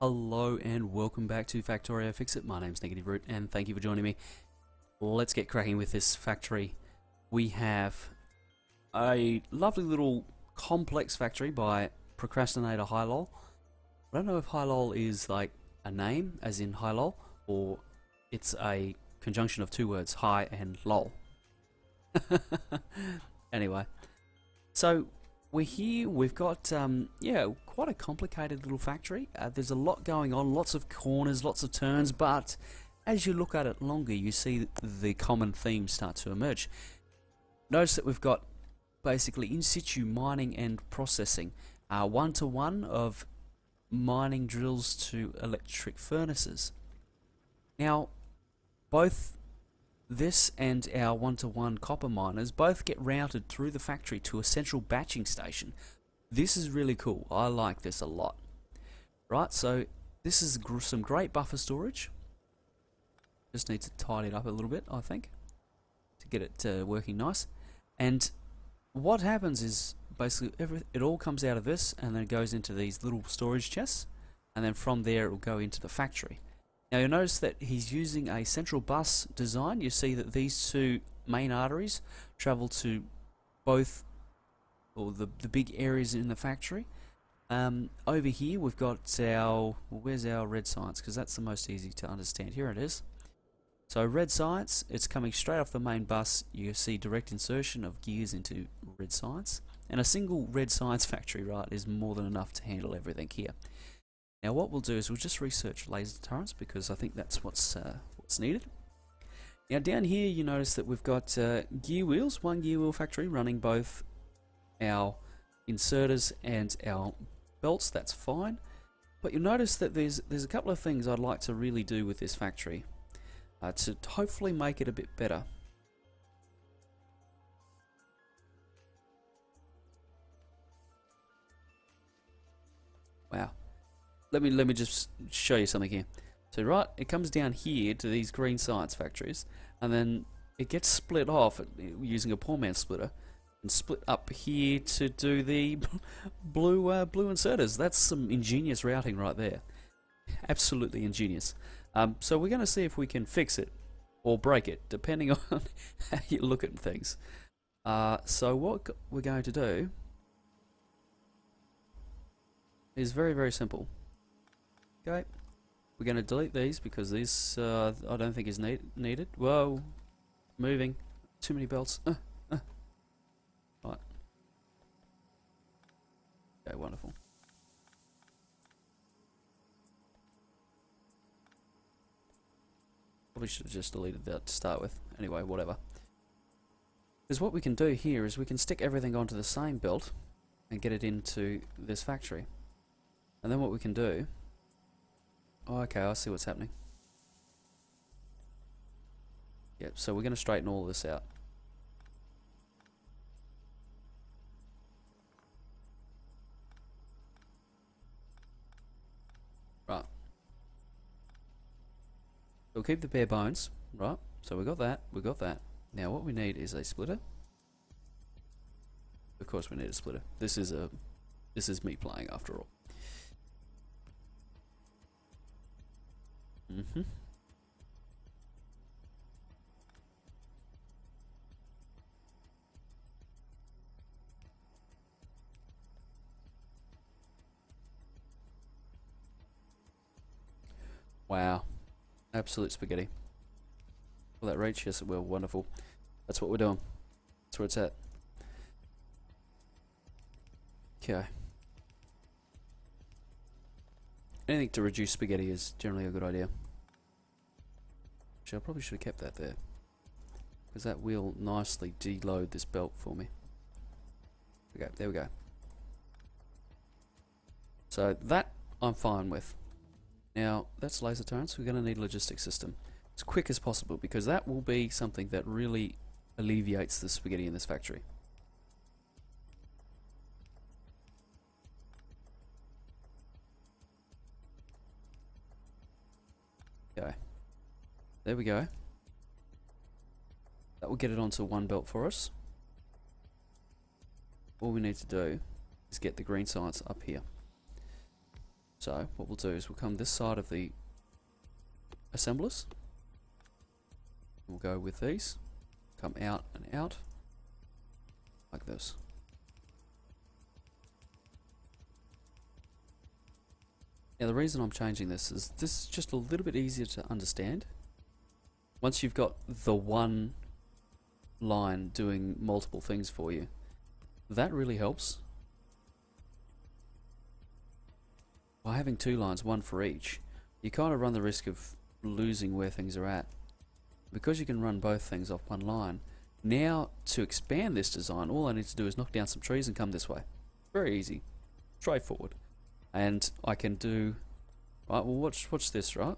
Hello and welcome back to Factorio Fixit. My name's Negative Root and thank you for joining me. Let's get cracking with this factory. We have a lovely little complex factory by Procrastinator Hilol. I don't know if Hilol is like a name, as in Hilol, or it's a conjunction of two words, hi and lol. Anyway, so we're here, we've got, quite a complicated little factory. There's a lot going on, lots of corners, lots of turns, but as you look at it longer, you see the common themes start to emerge. Notice that we've got basically in situ mining and processing, one-to-one of mining drills to electric furnaces. Now, both this and our one-to-one copper miners both get routed through the factory to a central batching station. This is really cool. I like this a lot. Right, so this is some great buffer storage. Just need to tidy it up a little bit, I think, to get it working nice. And what happens is basically it all comes out of this and then it goes into these little storage chests, and then from there it will go into the factory. Now you'll notice that he's using a central bus design. You see that these two main arteries travel to both, or the big areas in the factory. Over here we've got our, well, where's our red science? Because that's the most easy to understand. Here it is. So red science, it's coming straight off the main bus. You see direct insertion of gears into red science. And a single red science factory, right, is more than enough to handle everything here. Now what we'll do is we'll just research laser turrets because I think that's what's needed. Now down here you notice that we've got gear wheels, one gear wheel factory running both our inserters and our belts. That's fine. But you'll notice that there's a couple of things I'd like to really do with this factory to hopefully make it a bit better. Wow. Let me just show you something here. So right, it comes down here to these green science factories, and then it gets split off using a poor man splitter, and split up here to do the blue inserters. That's some ingenious routing right there. Absolutely ingenious. So we're going to see if we can fix it or break it, depending on how you look at things. So what we're going to do is very, very simple. Okay, we're going to delete these because these I don't think is needed. Whoa, moving, too many belts. Right. Okay, wonderful. Probably should have just deleted that to start with. Anyway, whatever. Because what we can do here is we can stick everything onto the same belt and get it into this factory. And then what we can do... Oh, okay, I see what's happening. Yep, so we're going to straighten all of this out. Right. We'll keep the bare bones, right? So we got that, we got that. Now what we need is a splitter. Of course we need a splitter. This is me playing after all. Wow. Absolute spaghetti. Will that reach? Yes it will. Wonderful. That's what we're doing. That's where it's at. Okay. Anything to reduce spaghetti is generally a good idea. Actually, I probably should have kept that there, because that will nicely deload this belt for me. Okay, there we go. So that I'm fine with. Now that's laser turrets. We're going to need a logistics system as quick as possible, because that will be something that really alleviates the spaghetti in this factory. Okay. There we go. That will get it onto one belt for us. All we need to do is get the green science up here. So what we'll do is we'll come this side of the assemblers. We'll go with these, come out and out, like this. Now the reason I'm changing this is just a little bit easier to understand. Once you've got the one line doing multiple things for you, that really helps. By having two lines, one for each, you kind of run the risk of losing where things are at. Because you can run both things off one line, now to expand this design, all I need to do is knock down some trees and come this way. Very easy, straightforward. And I can do, right, well watch this, right?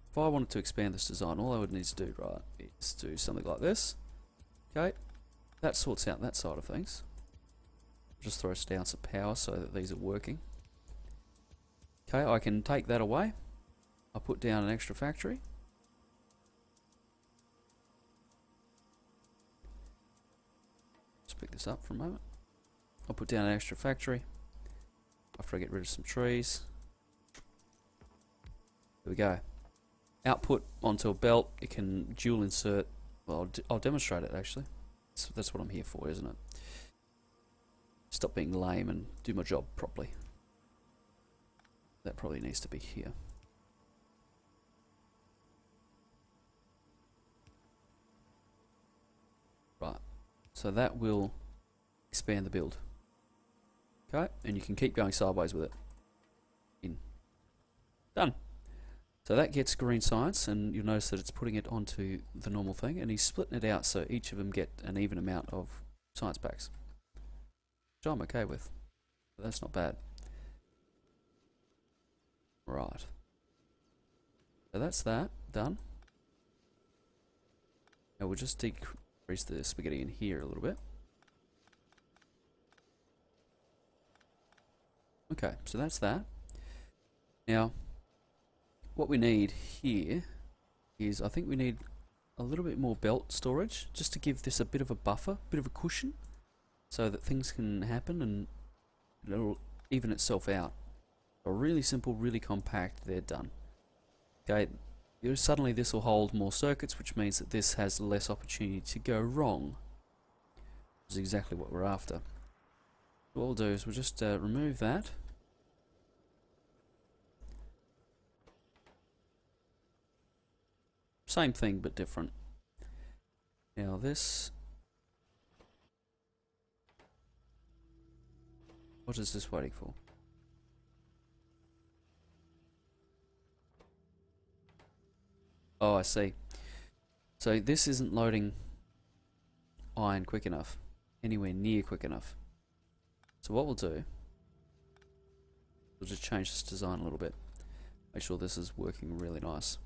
If I wanted to expand this design, all I would need to do, right, is do something like this. Okay, that sorts out that side of things. Just throws down some power so that these are working. Okay, I can take that away. I'll put down an extra factory. Let's pick this up for a moment. I'll put down an extra factory after I get rid of some trees. There we go. Output onto a belt. It can dual insert. Well, I'll demonstrate it actually. That's what I'm here for, isn't it? Stop being lame and do my job properly. That probably needs to be here. Right, so that will expand the build. Okay, and you can keep going sideways with it. In. Done. So that gets green science, and you'll notice that it's putting it onto the normal thing, and he's splitting it out so each of them get an even amount of science packs. Which I'm okay with. But that's not bad. Right. So that's that. Done. Now we'll just decrease the spaghetti in here a little bit. Okay, so that's that. Now, what we need here is, I think we need a little bit more belt storage, just to give this a bit of a buffer, bit of a cushion, so that things can happen and it'll even itself out. So really simple, really compact, they're done. Okay, suddenly this will hold more circuits, which means that this has less opportunity to go wrong. Which is exactly what we're after. What we'll do is we'll just remove that. Same thing but different. Now this, what is this waiting for? Oh, I see. So this isn't loading iron quick enough, anywhere near quick enough. So what we'll do, we'll just change this design a little bit. Make sure this is working really nice.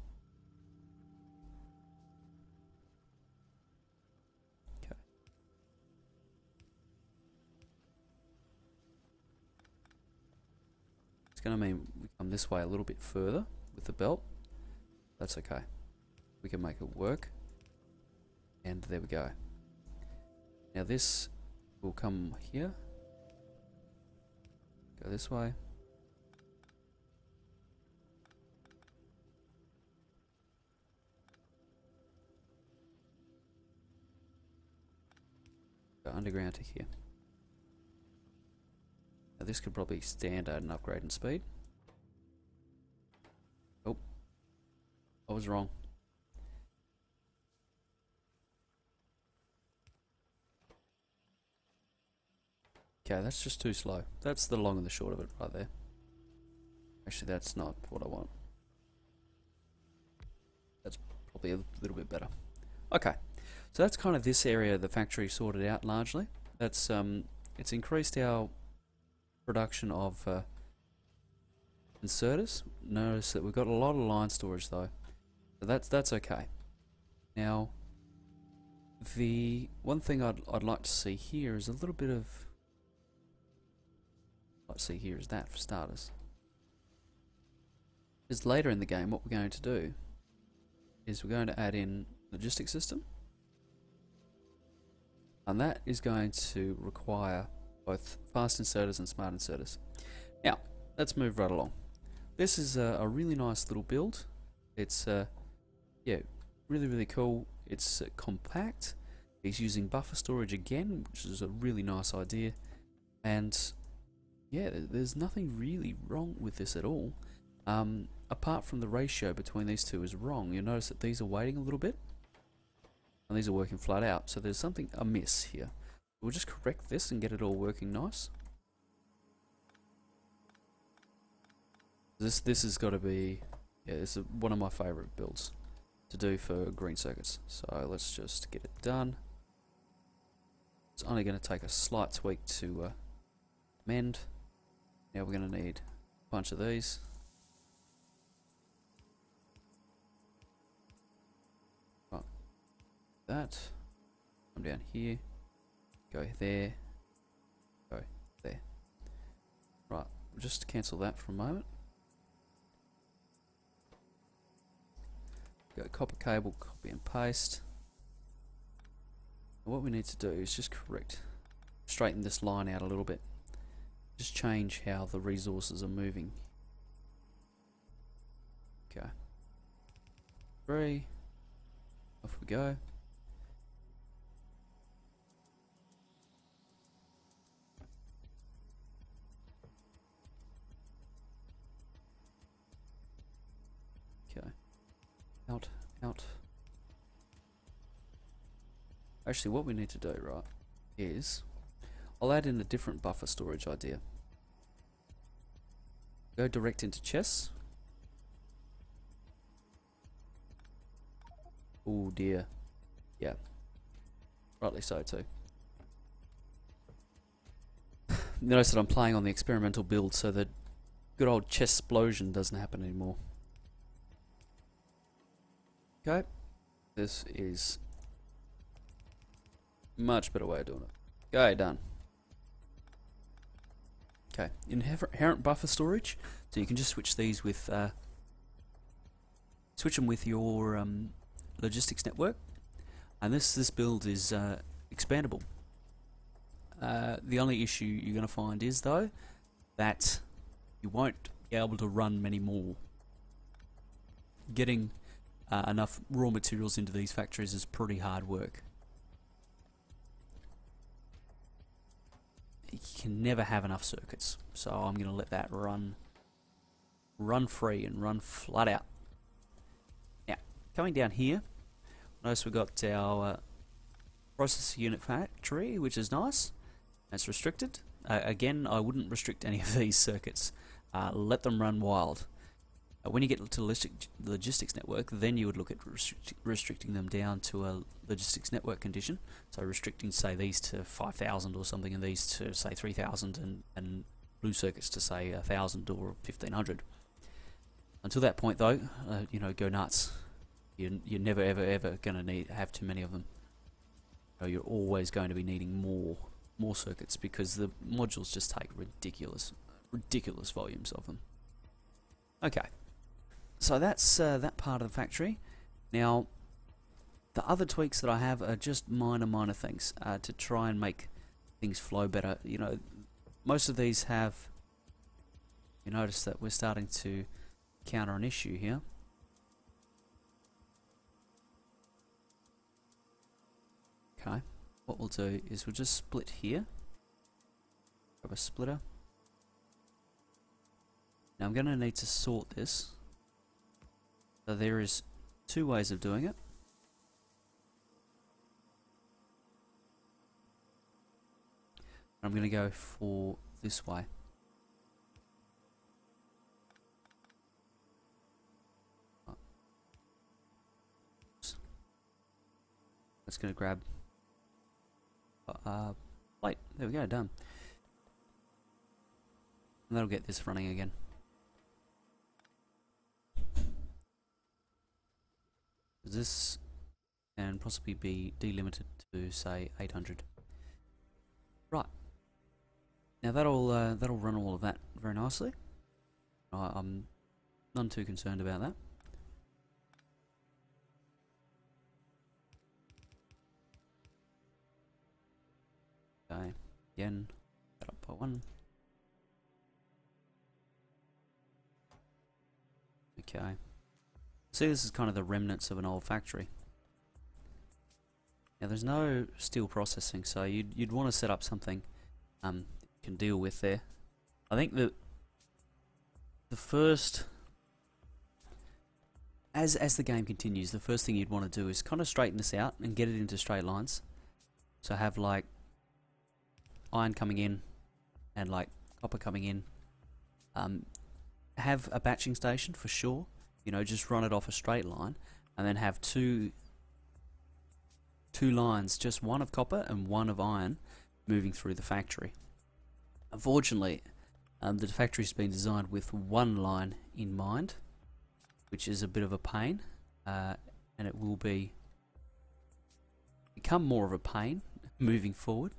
Okay. It's going to mean we come this way a little bit further with the belt. That's okay. We can make it work. And there we go. Now this will come here. Go this way. Go underground to here. Now this could probably stand at an upgrade in speed. Oh, I was wrong. Okay, that's just too slow. That's the long and the short of it right there. Actually, that's not what I want. That's probably a little bit better. Okay, so that's kind of this area of the factory sorted out largely. That's it's increased our production of inserters. Notice that we've got a lot of line storage though, so that's okay. Now, the one thing I'd like to see here is a little bit of. Let's see here is that for starters. Because later in the game, what we're going to do is we're going to add in logistics system, and that is going to require both fast inserters and smart inserters. Now, let's move right along. this is a really nice little build. It's yeah, really cool. It's compact. He's using buffer storage again, which is a really nice idea. And yeah, there's nothing really wrong with this at all. Apart from the ratio between these two is wrong. You'll notice that these are waiting a little bit, and these are working flat out. So there's something amiss here. We'll just correct this and get it all working nice. This has got to be, yeah, this is one of my favourite builds to do for green circuits. So let's just get it done. It's only going to take a slight tweak to mend. Now we're going to need a bunch of these. Right, that. Come down here. Go there. Go there. Right, we'll just cancel that for a moment. Go copper cable, copy and paste. And what we need to do is just straighten this line out a little bit. Just change how the resources are moving. Okay. 3. Off we go. Okay. Out. Actually, what we need to do, right, is I'll add in a different buffer storage idea. Go direct into chess. Oh dear. Yeah. Rightly so too. Notice that I'm playing on the experimental build so that good old chess explosion doesn't happen anymore. Okay. This is much better way of doing it. Okay, done. Okay, inherent buffer storage, so you can just switch these with switch them with your logistics network, and this build is expandable. The only issue you're going to find is though that you won't be able to run many more. Getting enough raw materials into these factories is pretty hard work. You can never have enough circuits, so I'm going to let that run free and run flat out. Now, coming down here, notice we've got our processor unit factory, which is nice. That's restricted. Again, I wouldn't restrict any of these circuits. Let them run wild. When you get to logistics network, then you would look at restricting them down to a logistics network condition. So restricting, say, these to 5,000 or something, and these to, say, 3,000, and blue circuits to, say, 1,000 or 1,500. Until that point, though, you know, go nuts. You're never, ever going to have too many of them. You're always going to be needing more circuits, because the modules just take ridiculous volumes of them. Okay. So that's that part of the factory. Now, the other tweaks that I have are just minor things to try and make things flow better. You know, most of these have. You notice that we're starting to counter an issue here. Okay. What we'll do is we'll just split here. Grab a splitter. Now I'm going to need to sort this. So there is 2 ways of doing it. I'm going to go for this way. Oops. That's going to grab plate. There we go, done. And that'll get this running again. This can possibly be delimited to, say, 800. Right. Now that'll run all of that very nicely. I'm none too concerned about that. Okay. Again, that up by 1. Okay. See, this is kind of the remnants of an old factory. Now there's no steel processing, so you'd want to set up something you can deal with there. I think that the first, as the game continues, the first thing you'd want to do is kind of straighten this out and get it into straight lines. So have like iron coming in and like copper coming in. Have a batching station for sure. You know, just run it off a straight line, and then have two lines, just one of copper and one of iron, moving through the factory. Unfortunately, the factory's been designed with one line in mind, which is a bit of a pain, and it will become more of a pain moving forward,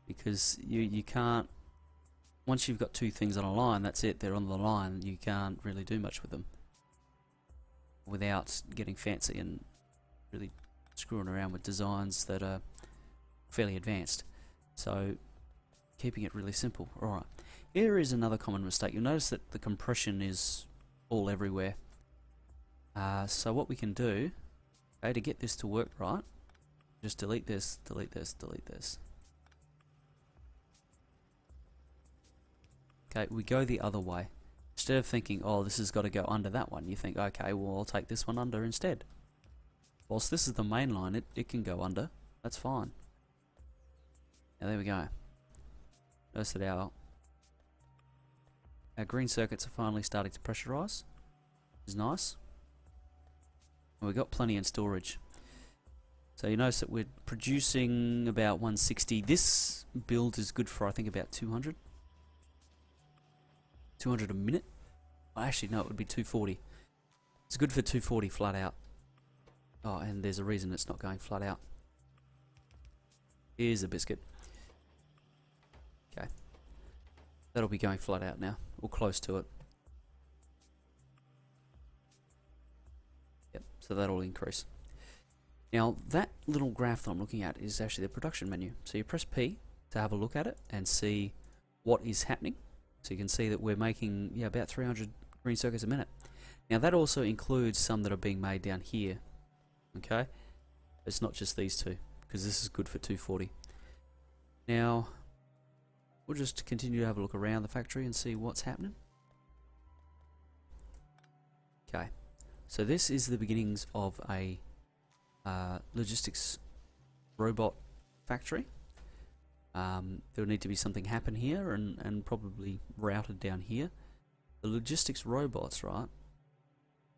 because you can't, once you've got two things on a line, that's it, they're on the line, you can't really do much with them without getting fancy and really screwing around with designs that are fairly advanced. So keeping it really simple. Alright, here is another common mistake. You'll notice that the compression is all everywhere. So what we can do, okay, to get this to work right, just delete this, delete this, delete this. Okay, we go the other way. Instead of thinking, oh, this has got to go under that one, you think, okay, well, I'll take this one under instead. Whilst this is the main line, it can go under. That's fine. Now, there we go. Notice that our green circuits are finally starting to pressurize, which is nice. And we've got plenty in storage. So you notice that we're producing about 160. This build is good for, I think, about 200. 200 a minute? Well, actually, no, it would be 240. It's good for 240 flat out. Oh, and there's a reason it's not going flat out. Here's a biscuit. Okay. That'll be going flat out now, or close to it. Yep, so that'll increase. Now, that little graph that I'm looking at is actually the production menu. So you press P to have a look at it and see what is happening. So you can see that we're making about 300 green circuits a minute. Now that also includes some that are being made down here. Okay, it's not just these two, because this is good for 240. Now we'll just continue to have a look around the factory and see what's happening. Okay, so this is the beginnings of a logistics robot factory. There will need to be something happen here and probably routed down here. The logistics robots, right?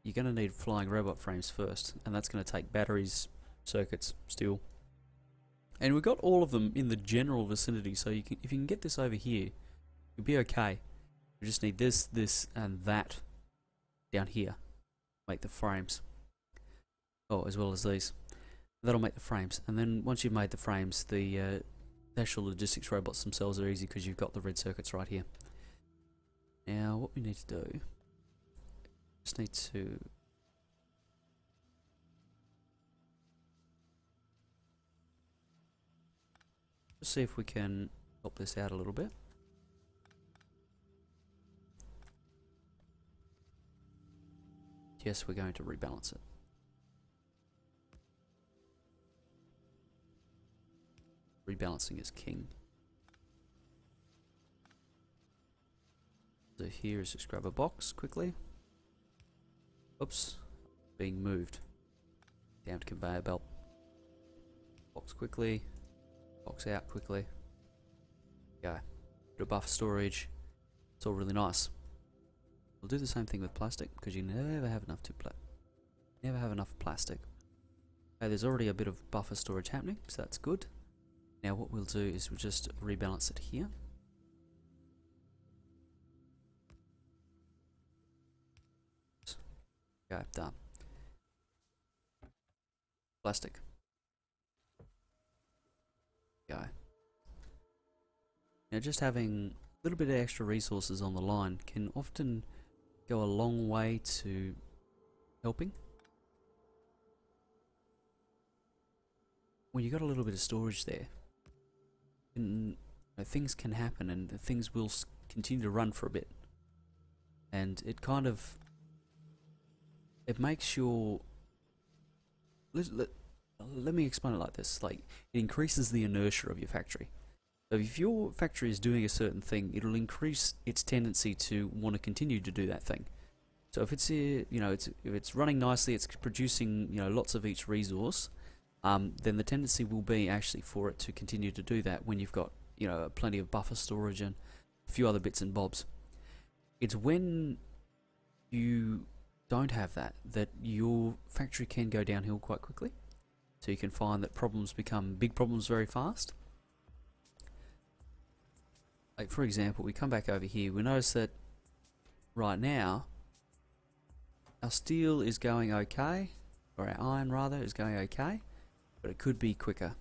You're going to need flying robot frames first, and that's going to take batteries, circuits, steel. And we've got all of them in the general vicinity, so you can, if you can get this over here, you'll be okay. We just need this, this, and that down here. Make the frames. Oh, as well as these. That'll make the frames. And then once you've made the frames, the actual logistics robots themselves are easy because you've got the red circuits right here. Now what we need to do, just need to just see if we can help this out a little bit. Yes, we're going to rebalance it. Rebalancing is king. So here is just grab a box quickly. Oops, being moved. Down to conveyor belt. Box quickly. Box out quickly. Go. Bit of buffer storage. It's all really nice. We'll do the same thing with plastic because you never have enough never have enough plastic. Okay, there's already a bit of buffer storage happening, so that's good. Now what we'll do is we'll just rebalance it here. Okay, done. Plastic. Go. Now just having a little bit of extra resources on the line can often go a long way to helping. When you got a little bit of storage there, things can happen and things will continue to run for a bit, and it kind of it makes your let me explain it like this. Like, it increases the inertia of your factory. So if your factory is doing a certain thing, it'll increase its tendency to want to continue to do that thing. So if it's if it's running nicely, it's producing lots of each resource, then the tendency will be actually for it to continue to do that when you've got plenty of buffer storage and a few other bits and bobs. It's when you don't have that your factory can go downhill quite quickly. So you can find that problems become big problems very fast. Like, for example, we come back over here, we notice that right now our steel is going okay, or our iron rather is going okay, but it could be quicker.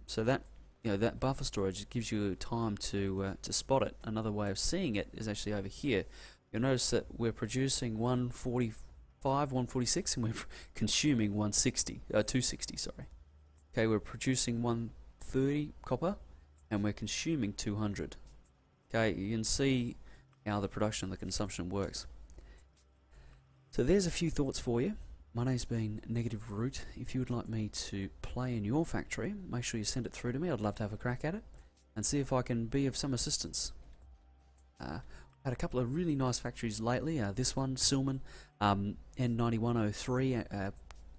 So that that buffer storage gives you time to spot it. Another way of seeing it is actually over here. You'll notice that we're producing 145, 146, and we're consuming 260. Sorry. Okay, we're producing 130 copper, and we're consuming 200. Okay, you can see how the production and the consumption works. So there's a few thoughts for you. My name's been Negative Root. If you would like me to play in your factory, make sure you send it through to me. I'd love to have a crack at it and see if I can be of some assistance. Had a couple of really nice factories lately. This one, Silman, N9103,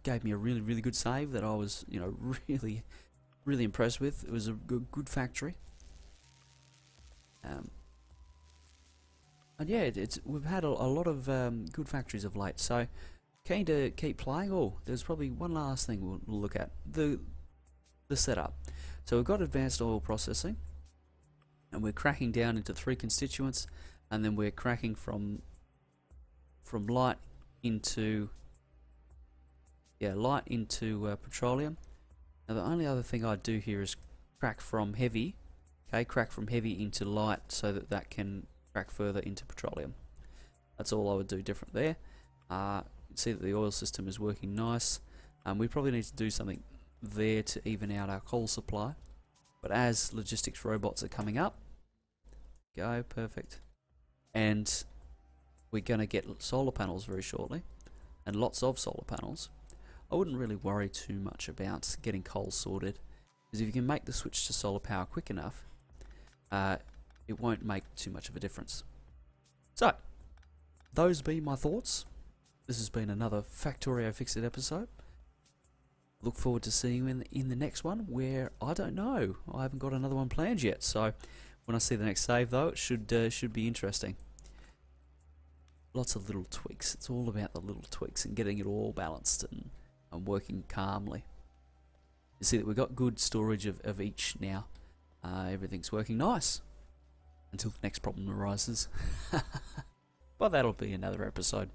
gave me a really good save that I was really impressed with. It was a good factory. And yeah, we've had a lot of good factories of late, so keen to keep playing. Oh, there's probably one last thing we'll look at, the setup. So we've got advanced oil processing, and we're cracking down into 3 constituents, and then we're cracking from light into petroleum. Now the only other thing I'd do here is crack from heavy into light, so that can crack further into petroleum. That's all I would do different there. See that the oil system is working nice. We probably need to do something there to even out our coal supply, but as logistics robots are coming up, go perfect, and we're going to get solar panels very shortly, and lots of solar panels. I wouldn't really worry too much about getting coal sorted, because if you can make the switch to solar power quick enough, it won't make too much of a difference. So, those be my thoughts. This has been another Factorio Fixit episode. Look forward to seeing you in the next one, where I don't know. I haven't got another one planned yet, so when I see the next save though, it should be interesting. Lots of little tweaks. It's all about the little tweaks and getting it all balanced and working calmly. You see that we've got good storage of each now. Everything's working nice until the next problem arises. But that'll be another episode.